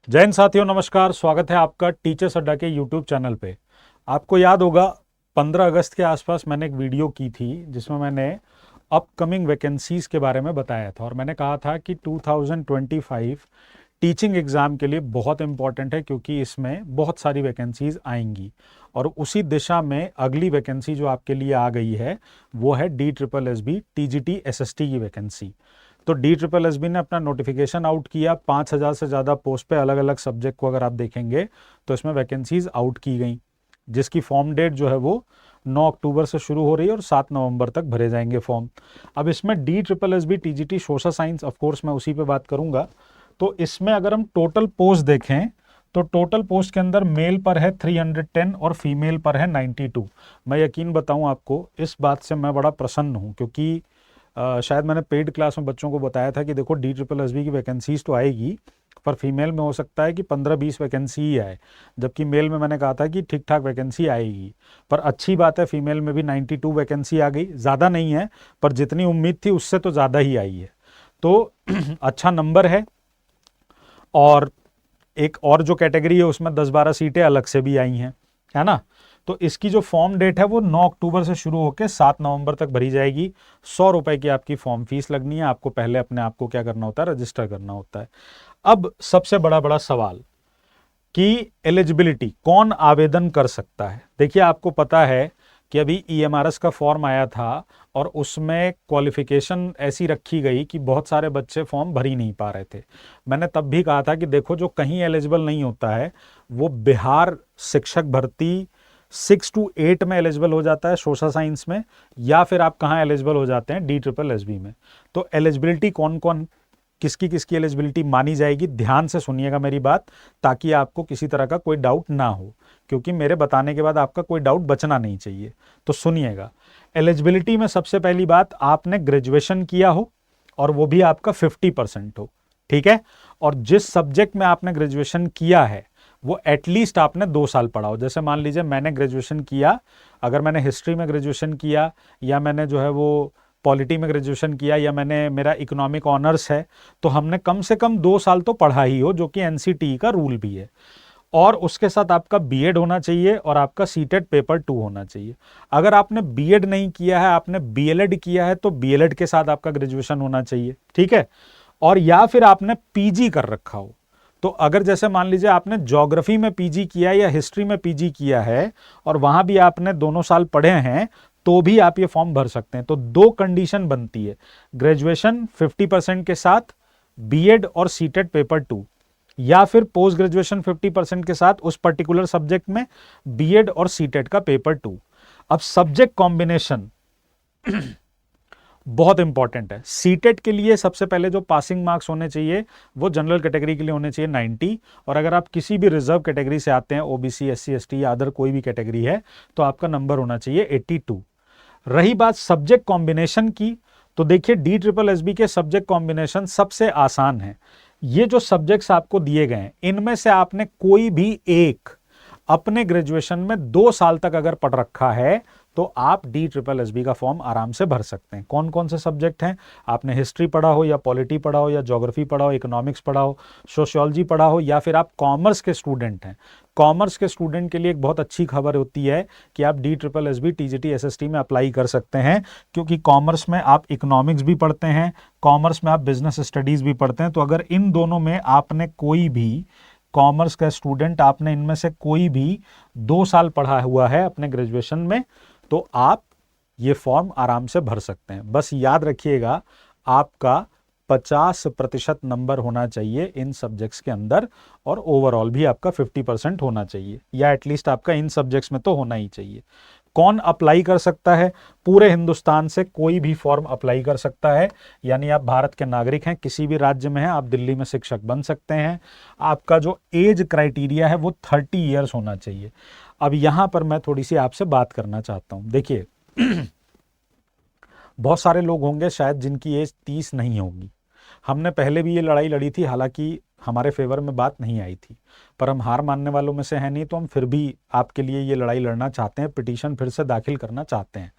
जय हिंद साथियों, नमस्कार। स्वागत है आपका टीचर्स अड्डा के यूट्यूब चैनल पे। आपको याद होगा 15 अगस्त के आसपास मैंने एक वीडियो की थी जिसमें मैंने अपकमिंग वैकेंसीज़ के बारे में बताया था और मैंने कहा था कि 2025 टीचिंग एग्ज़ाम के लिए बहुत इंपॉर्टेंट है क्योंकि इसमें बहुत सारी वैकेंसीज़ आएंगी। और उसी दिशा में अगली वैकेंसी जो आपके लिए आ गई है वो है DSSB TGT SST की वैकेंसी। तो DSSB ने अपना नोटिफिकेशन आउट किया। 5,000 से ज़्यादा पोस्ट पे अलग अलग सब्जेक्ट को अगर आप देखेंगे तो इसमें वैकेंसीज आउट की गई, जिसकी फॉर्म डेट जो है वो 9 अक्टूबर से शुरू हो रही है और 7 नवंबर तक भरे जाएंगे फॉर्म। अब इसमें DSSB TGT social science, of course मैं उसी पे बात करूंगा। तो इसमें अगर हम टोटल पोस्ट देखें तो टोटल पोस्ट के अंदर मेल पर है 310 और फीमेल पर है 92। मैं यकीन बताऊं आपको, इस बात से मैं बड़ा प्रसन्न हूं क्योंकि शायद मैंने पेड क्लास में बच्चों को बताया था कि देखो DSSB की वैकेंसीज तो आएगी पर फीमेल में हो सकता है कि 15-20 वैकेंसी ही आए, जबकि मेल में मैंने कहा था कि ठीक ठाक वैकेंसी आएगी। पर अच्छी बात है, फीमेल में भी 92 वैकेंसी आ गई। ज़्यादा नहीं है पर जितनी उम्मीद थी उससे तो ज़्यादा ही आई है। तो अच्छा नंबर है। और एक और जो कैटेगरी है उसमें 10-12 सीटें अलग से भी आई हैं, है ना। तो इसकी जो फॉर्म डेट है वो 9 अक्टूबर से शुरू होकर 7 नवंबर तक भरी जाएगी। 100 रुपए की आपकी फॉर्म फीस लगनी है। आपको पहले अपने आप को क्या करना होता है, रजिस्टर करना होता है। अब सबसे बड़ा बड़ा सवाल कि एलिजिबिलिटी कौन आवेदन कर सकता है। देखिए, आपको पता है कि अभी EMRS का फॉर्म आया था और उसमें क्वालिफिकेशन ऐसी रखी गई कि बहुत सारे बच्चे फॉर्म भर ही नहीं पा रहे थे। मैंने तब भी कहा था कि देखो, जो कहीं एलिजिबल नहीं होता है वो बिहार शिक्षक भर्ती 6 to 8 में एलिजिबल हो जाता है सोशल साइंस में, या फिर आप कहाँ एलिजिबल हो जाते हैं, DSSB में। तो एलिजिबिलिटी कौन कौन, किसकी किसकी एलिजिबिलिटी मानी जाएगी, ध्यान से सुनिएगा मेरी बात, ताकि आपको किसी तरह का कोई डाउट ना हो, क्योंकि मेरे बताने के बाद आपका कोई डाउट बचना नहीं चाहिए। तो सुनिएगा, एलिजिबिलिटी में सबसे पहली बात, आपने ग्रेजुएशन किया हो और वो भी आपका 50% हो, ठीक है। और जिस सब्जेक्ट में आपने ग्रेजुएशन किया है वो एटलीस्ट आपने 2 साल पढ़ा हो। जैसे मान लीजिए मैंने ग्रेजुएशन किया, अगर मैंने हिस्ट्री में ग्रेजुएशन किया, या मैंने जो है वो पॉलिटी में ग्रेजुएशन किया, या मैंने मेरा इकोनॉमिक ऑनर्स है, तो हमने कम से कम 2 साल तो पढ़ा ही हो, जो कि NCTE का रूल भी है। और उसके साथ आपका बीएड होना चाहिए और आपका सीटेट पेपर 2 होना चाहिए। अगर आपने बीएड नहीं किया है, आपने बीएलएड किया है, तो बीएलएड के साथ आपका ग्रेजुएशन होना चाहिए, ठीक है। और या फिर आपने पीजी कर रखा हो। तो अगर जैसे मान लीजिए आपने ज्योग्राफी में पीजी किया है या हिस्ट्री में पीजी किया है और वहां भी आपने दोनों साल पढ़े हैं, तो भी आप ये फॉर्म भर सकते हैं। तो 2 कंडीशन बनती है, ग्रेजुएशन 50% के साथ, बीएड और सीटेट पेपर 2, या फिर पोस्ट ग्रेजुएशन 50% के साथ उस पर्टिकुलर सब्जेक्ट में बीएड और सीटेट का पेपर 2। अब सब्जेक्ट कॉम्बिनेशन बहुत इंपॉर्टेंट है। सीटेट के लिए सबसे पहले जो पासिंग मार्क्स होने चाहिए वो जनरल कैटेगरी के लिए होने चाहिए 90, और अगर आप किसी भी रिजर्व कैटेगरी से आते हैं, OBC SC ST या अदर कोई भी कैटेगरी है, तो आपका नंबर होना चाहिए 82। रही बात सब्जेक्ट कॉम्बिनेशन की, तो देखिए DSSB के सब्जेक्ट कॉम्बिनेशन सबसे आसान है। ये जो सब्जेक्ट्स आपको दिए गए हैं इनमें से आपने कोई भी एक अपने ग्रेजुएशन में 2 साल तक अगर पढ़ रखा है तो आप DSSB का फॉर्म आराम से भर सकते हैं। कौन कौन से सब्जेक्ट हैं, आपने हिस्ट्री पढ़ा हो या पॉलिटी पढ़ा हो या ज्योग्राफी पढ़ा हो, इकोनॉमिक्स पढ़ा हो, सोशियोलॉजी पढ़ा हो, या फिर आप कॉमर्स के स्टूडेंट हैं। कॉमर्स के स्टूडेंट के लिए एक बहुत अच्छी खबर होती है कि आप DSSB TGT SST में अप्लाई कर सकते हैं, क्योंकि कॉमर्स में आप इकोनॉमिक्स भी पढ़ते हैं, कॉमर्स में आप बिजनेस स्टडीज भी पढ़ते हैं। तो अगर इन दोनों में आपने कोई भी, कॉमर्स का स्टूडेंट आपने इनमें से कोई भी 2 साल पढ़ा हुआ है अपने ग्रेजुएशन में, तो आप ये फॉर्म आराम से भर सकते हैं। बस याद रखिएगा, आपका 50% नंबर होना चाहिए इन सब्जेक्ट्स के अंदर, और ओवरऑल भी आपका 50% होना चाहिए, या एटलीस्ट आपका इन सब्जेक्ट्स में तो होना ही चाहिए। कौन अप्लाई कर सकता है, पूरे हिंदुस्तान से कोई भी फॉर्म अप्लाई कर सकता है। यानी आप भारत के नागरिक हैं, किसी भी राज्य में हैं, आप दिल्ली में शिक्षक बन सकते हैं। आपका जो एज क्राइटेरिया है वो 30 ईयर्स होना चाहिए। अब यहां पर मैं थोड़ी सी आपसे बात करना चाहता हूं। देखिए, बहुत सारे लोग होंगे शायद जिनकी एज 30 नहीं होगी। हमने पहले भी ये लड़ाई लड़ी थी, हालांकि हमारे फेवर में बात नहीं आई थी, पर हम हार मानने वालों में से हैं नहीं, तो हम फिर भी आपके लिए ये लड़ाई लड़ना चाहते हैं, पिटीशन फिर से दाखिल करना चाहते हैं।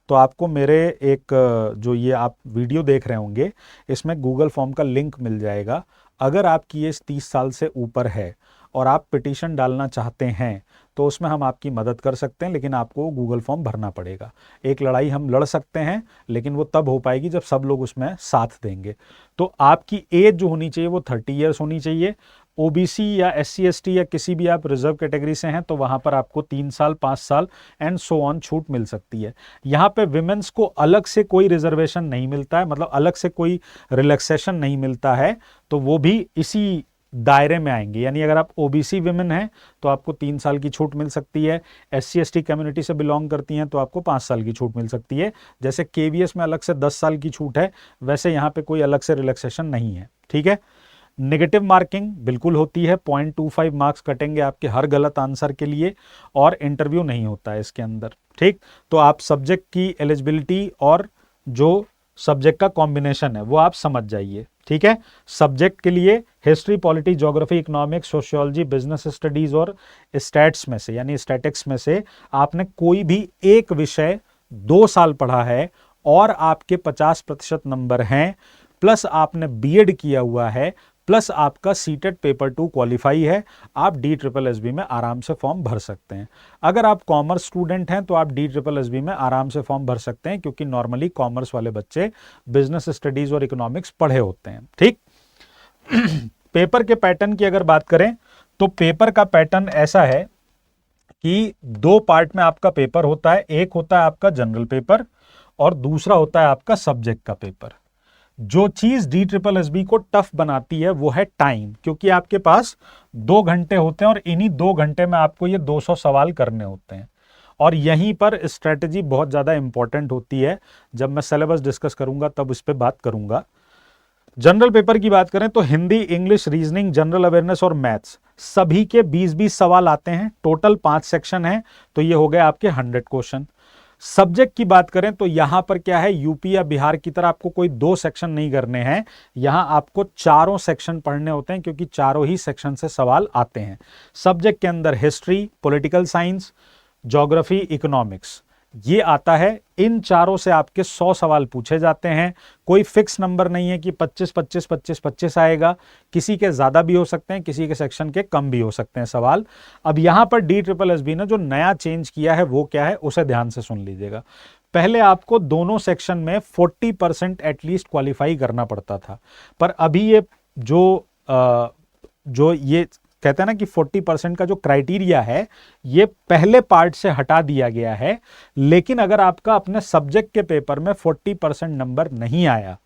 तो आपको मेरे एक जो ये आप वीडियो देख रहे होंगे इसमें गूगल फॉर्म का लिंक मिल जाएगा। अगर आपकी एज 30 साल से ऊपर है और आप पिटीशन डालना चाहते हैं तो उसमें हम आपकी मदद कर सकते हैं, लेकिन आपको गूगल फॉर्म भरना पड़ेगा। एक लड़ाई हम लड़ सकते हैं, लेकिन वो तब हो पाएगी जब सब लोग उसमें साथ देंगे। तो आपकी एज जो होनी चाहिए वो 30 ईयर्स होनी चाहिए। ओबीसी या SC ST या किसी भी आप रिजर्व कैटेगरी से हैं तो वहां पर आपको 3 साल 5 साल एंड सो ऑन छूट मिल सकती है। यहाँ पे विमेंस को अलग से कोई रिजर्वेशन नहीं मिलता है, मतलब अलग से कोई रिलैक्सेशन नहीं मिलता है, तो वो भी इसी दायरे में आएंगे। यानी अगर आप ओबीसी विमेन हैं तो आपको 3 साल की छूट मिल सकती है, SC ST कम्युनिटी से बिलोंग करती हैं तो आपको 5 साल की छूट मिल सकती है। जैसे KVS में अलग से 10 साल की छूट है, वैसे यहाँ पे कोई अलग से रिलैक्सेशन नहीं है। ठीक है। नेगेटिव मार्किंग बिल्कुल होती है, 0.25 मार्क्स कटेंगे आपके हर गलत आंसर के लिए, और इंटरव्यू नहीं होता है इसके अंदर। ठीक, तो आप सब्जेक्ट की एलिजिबिलिटी और जो सब्जेक्ट का कॉम्बिनेशन है वो आप समझ जाइए। ठीक है। सब्जेक्ट के लिए history, polity, geography, economics, sociology, business studies और स्टैट्स में से यानी स्टैटिक्स में से आपने कोई भी एक विषय 2 साल पढ़ा है और आपके 50% नंबर हैं, प्लस आपने बीएड किया हुआ है, प्लस आपका सीटेट पेपर 2 क्वालिफाई है, आप DSSB में आराम से फॉर्म भर सकते हैं। अगर आप कॉमर्स स्टूडेंट हैं तो आप DSSB में आराम से फॉर्म भर सकते हैं, क्योंकि नॉर्मली कॉमर्स वाले बच्चे बिजनेस स्टडीज और इकोनॉमिक्स पढ़े होते हैं। ठीक। पेपर के पैटर्न की अगर बात करें तो पेपर का पैटर्न ऐसा है कि 2 पार्ट में आपका पेपर होता है। एक होता है आपका जनरल पेपर और दूसरा होता है आपका सब्जेक्ट का पेपर। जो चीज DSSB को टफ बनाती है वो है टाइम, क्योंकि आपके पास 2 घंटे होते हैं और इन्हीं 2 घंटे में आपको ये 200 सवाल करने होते हैं। और यहीं पर स्ट्रेटजी बहुत ज्यादा इंपॉर्टेंट होती है। जब मैं सिलेबस डिस्कस करूंगा तब इस पे बात करूंगा। जनरल पेपर की बात करें तो Hindi, English, reasoning, general awareness और मैथ्स सभी के 20-20 सवाल आते हैं। टोटल 5 सेक्शन हैं, तो ये हो गए आपके 100 क्वेश्चन। सब्जेक्ट की बात करें तो यहां पर क्या है, यूपी या बिहार की तरह आपको कोई 2 सेक्शन नहीं करने हैं, यहां आपको चारों सेक्शन पढ़ने होते हैं, क्योंकि चारों ही सेक्शन से सवाल आते हैं। सब्जेक्ट के अंदर history, political science, geography, economics ये आता है। इन चारों से आपके 100 सवाल पूछे जाते हैं। कोई फिक्स नंबर नहीं है कि 25 25 25 25 आएगा, किसी के ज्यादा भी हो सकते हैं, किसी के सेक्शन के कम भी हो सकते हैं सवाल। अब यहां पर DSSB ने जो नया चेंज किया है वो क्या है, उसे ध्यान से सुन लीजिएगा। पहले आपको दोनों सेक्शन में 40% एटलीस्ट क्वालिफाई करना पड़ता था, पर अभी ये जो ये कहते हैं ना कि 40% का जो क्राइटेरिया है ये पहले पार्ट से हटा दिया गया है। लेकिन अगर आपका अपने सब्जेक्ट के पेपर में 40% नंबर नहीं आया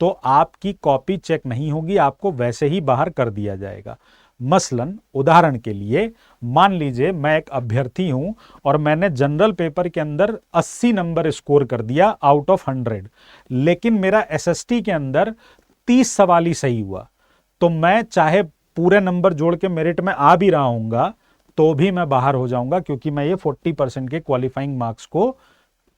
तो आपकी कॉपी चेक नहीं होगी, आपको वैसे ही बाहर कर दिया जाएगा। मसलन उदाहरण के लिए मान लीजिए मैं एक अभ्यर्थी हूं और मैंने जनरल पेपर के अंदर 80 नंबर स्कोर कर दिया आउट ऑफ 100, लेकिन मेरा SST के अंदर 30 सवाल ही सही हुआ, तो मैं चाहे पूरे नंबर जोड़ के मेरिट में आ भी रहा हूंगा तो भी मैं बाहर हो जाऊंगा, क्योंकि मैं ये 40% के क्वालिफाइंग मार्क्स को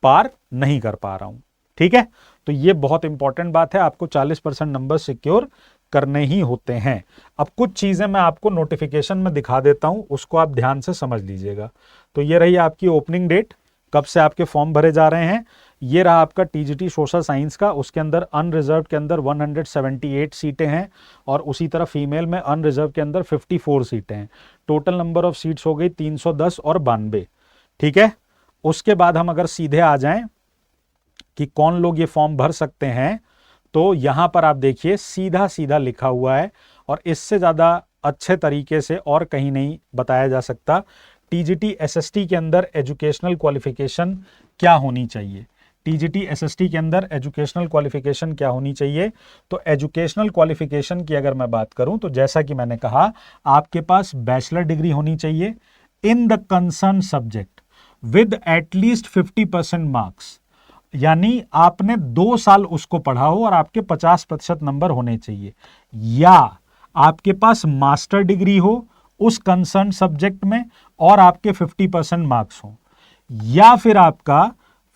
पार नहीं कर पा रहा हूं। ठीक है, तो ये बहुत इंपॉर्टेंट बात है, आपको 40% नंबर सिक्योर करने ही होते हैं। अब कुछ चीजें मैं आपको नोटिफिकेशन में दिखा देता हूं, उसको आप ध्यान से समझ लीजिएगा। तो ये रही आपकी ओपनिंग डेट, कब से आपके फॉर्म भरे जा रहे हैं। ये रहा आपका TGT सोशल साइंस का, उसके अंदर अनरिजर्व के अंदर 178 सीटें हैं और उसी तरह फीमेल में अनरिजर्व के अंदर 54 सीटें हैं। टोटल नंबर ऑफ सीट्स हो गई 310 और 92। ठीक है, उसके बाद हम अगर सीधे आ जाएं कि कौन लोग ये फॉर्म भर सकते हैं, तो यहां पर आप देखिए सीधा सीधा लिखा हुआ है और इससे ज्यादा अच्छे तरीके से और कहीं नहीं बताया जा सकता। TGT SST के अंदर एजुकेशनल क्वालिफिकेशन क्या होनी चाहिए, TGT SST के अंदर एजुकेशनल क्वालिफिकेशन क्या होनी चाहिए। तो एजुकेशनल क्वालिफिकेशन की अगर मैं बात करूं तो जैसा कि मैंने कहा, आपके पास बैचलर डिग्री होनी चाहिए in the concern subject with at least 50% marks, यानी आपने 2 साल उसको पढ़ा हो और आपके 50% नंबर होने चाहिए, या आपके पास मास्टर डिग्री हो उस कंसर्न सब्जेक्ट में और आपके 50% मार्क्स हो, या फिर आपका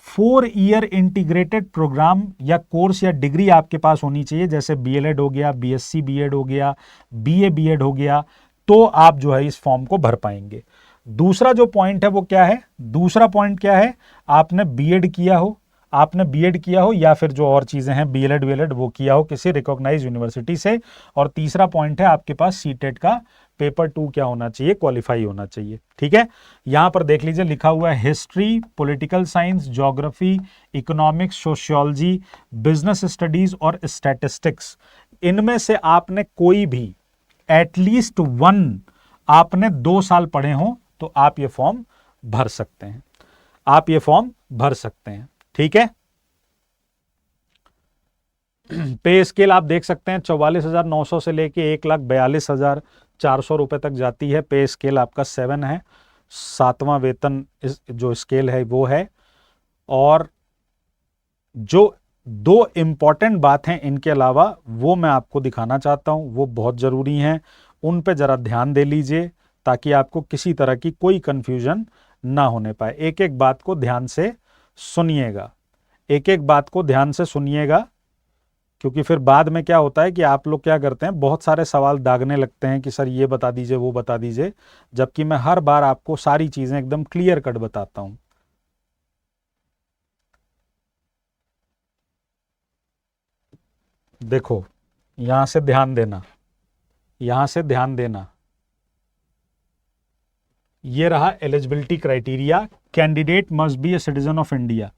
4 ईयर इंटीग्रेटेड प्रोग्राम या कोर्स या डिग्री आपके पास होनी चाहिए, जैसे BLED हो गया, BSc BEd हो गया, BA BEd हो गया, तो आप जो है इस फॉर्म को भर पाएंगे। दूसरा जो पॉइंट है वो क्या है, दूसरा पॉइंट क्या है, आपने BEd किया हो, आपने बीएड किया हो या फिर जो और चीज़ें हैं बीएलएड वीएलएड वो किया हो किसी रिकॉग्नाइज यूनिवर्सिटी से। और तीसरा पॉइंट है आपके पास सीटेट का पेपर 2 क्या होना चाहिए, क्वालिफाई होना चाहिए। ठीक है, यहां पर देख लीजिए लिखा हुआ है history, political science, geography, economics, sociology, business studies और स्टैटिस्टिक्स। इनमें से आपने कोई भी एटलीस्ट वन आपने 2 साल पढ़े हो तो आप ये फॉर्म भर सकते हैं, आप ये फॉर्म भर सकते हैं। ठीक है, पे स्केल आप देख सकते हैं 44,900 से लेके 1,42,400 रुपए तक जाती है। पे स्केल आपका 7 है, 7वां वेतन जो स्केल है वो है। और जो 2 इंपॉर्टेंट बात हैं इनके अलावा वो मैं आपको दिखाना चाहता हूं, वो बहुत जरूरी हैं, उन पे जरा ध्यान दे लीजिए ताकि आपको किसी तरह की कोई कंफ्यूजन ना होने पाए। एक एक बात को ध्यान से सुनिएगा, एक एक बात को ध्यान से सुनिएगा, क्योंकि फिर बाद में क्या होता है कि आप लोग क्या करते हैं, बहुत सारे सवाल दागने लगते हैं कि सर ये बता दीजिए वो बता दीजिए, जबकि मैं हर बार आपको सारी चीजें एकदम क्लियर कट बताता हूं। देखो, यहां से ध्यान देना, यहां से ध्यान देना, ये रहा eligibility criteria. Candidate must be a citizen of India,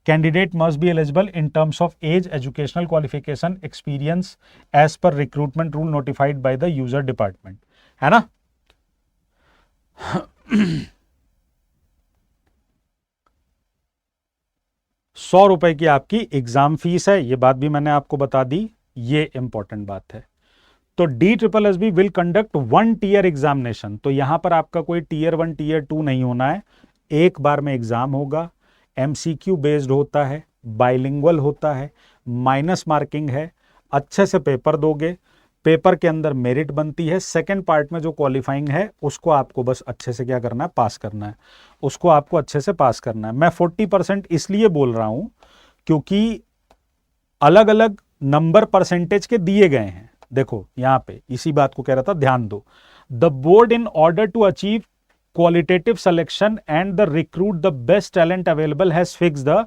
candidate must be eligible in terms of age, educational qualification, experience as per recruitment rule notified by the user department, है ना। 100 रुपए की आपकी एग्जाम फीस है, ये बात भी मैंने आपको बता दी, ये इंपॉर्टेंट बात है। तो DSSB will conduct 1 tier examination, तो यहां पर आपका कोई टीयर 1 टीयर 2 नहीं होना है, एक बार में एग्जाम होगा, MCQ बेस्ड होता है, बाइलिंगुअल होता है, माइनस मार्किंग है, अच्छे से पेपर दोगे, पेपर के अंदर मेरिट बनती है, सेकंड पार्ट में जो क्वालिफाइंग है उसको आपको बस अच्छे से क्या करना है, पास करना है, उसको आपको अच्छे से पास करना है। मैं 40% इसलिए बोल रहा हूं क्योंकि अलग अलग नंबर परसेंटेज के दिए गए हैं। देखो यहां पे इसी बात को कह रहा था, ध्यान दो। The board in order to achieve qualitative selection and the recruit the best talent available has fixed the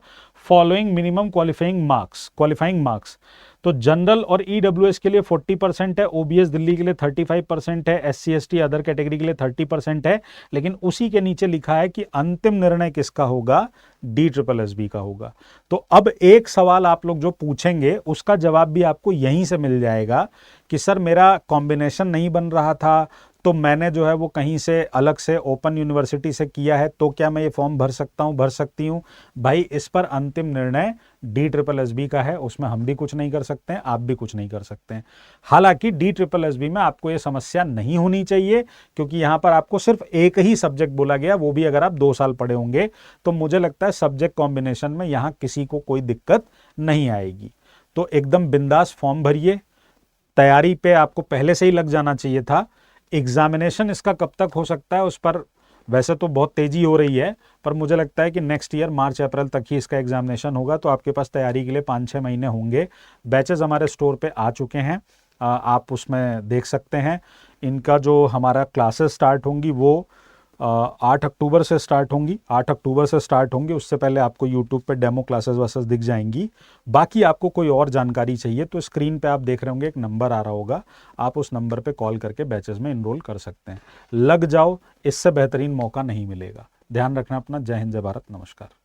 following minimum qualifying marks। तो जनरल और ईडब्ल्यूएस के लिए 40% है, ओबीएस दिल्ली के लिए 35% है, एससी एसटी अदर कैटेगरी के लिए 30% है, लेकिन उसी के नीचे लिखा है कि अंतिम निर्णय किसका होगा, DSSB का होगा। तो अब एक सवाल आप लोग जो पूछेंगे उसका जवाब भी आपको यहीं से मिल जाएगा कि सर मेरा कॉम्बिनेशन नहीं बन रहा था तो मैंने जो है वो कहीं से अलग से ओपन यूनिवर्सिटी से किया है, तो क्या मैं ये फॉर्म भर सकता हूं, भर सकती हूं। भाई इस पर अंतिम निर्णय DSSB का है, उसमें हम भी कुछ नहीं कर सकते हैं, आप भी कुछ नहीं कर सकते हैं। हालांकि DSSB में आपको ये समस्या नहीं होनी चाहिए क्योंकि यहां पर आपको सिर्फ एक ही सब्जेक्ट बोला गया, वो भी अगर आप 2 साल पढ़े होंगे, तो मुझे लगता है सब्जेक्ट कॉम्बिनेशन में यहां किसी को कोई दिक्कत नहीं आएगी। तो एकदम बिंदास फॉर्म भरिए, तैयारी पे आपको पहले से ही लग जाना चाहिए था। एग्जामिनेशन इसका कब तक हो सकता है उस पर वैसे तो बहुत तेजी हो रही है, पर मुझे लगता है कि नेक्स्ट ईयर मार्च अप्रैल तक ही इसका एग्जामिनेशन होगा, तो आपके पास तैयारी के लिए 5-6 महीने होंगे। बैचेस हमारे स्टोर पे आ चुके हैं, आप उसमें देख सकते हैं। इनका जो हमारा क्लासेस स्टार्ट होंगी वो 8 अक्टूबर से स्टार्ट होंगी, 8 अक्टूबर से स्टार्ट होंगी। उससे पहले आपको यूट्यूब पे डेमो क्लासेस वासेस दिख जाएंगी। बाकी आपको कोई और जानकारी चाहिए तो स्क्रीन पे आप देख रहे होंगे एक नंबर आ रहा होगा, आप उस नंबर पे कॉल करके बैचेस में इनरोल कर सकते हैं। लग जाओ, इससे बेहतरीन मौका नहीं मिलेगा। ध्यान रखना अपना। जय हिंद, जय भारत, नमस्कार।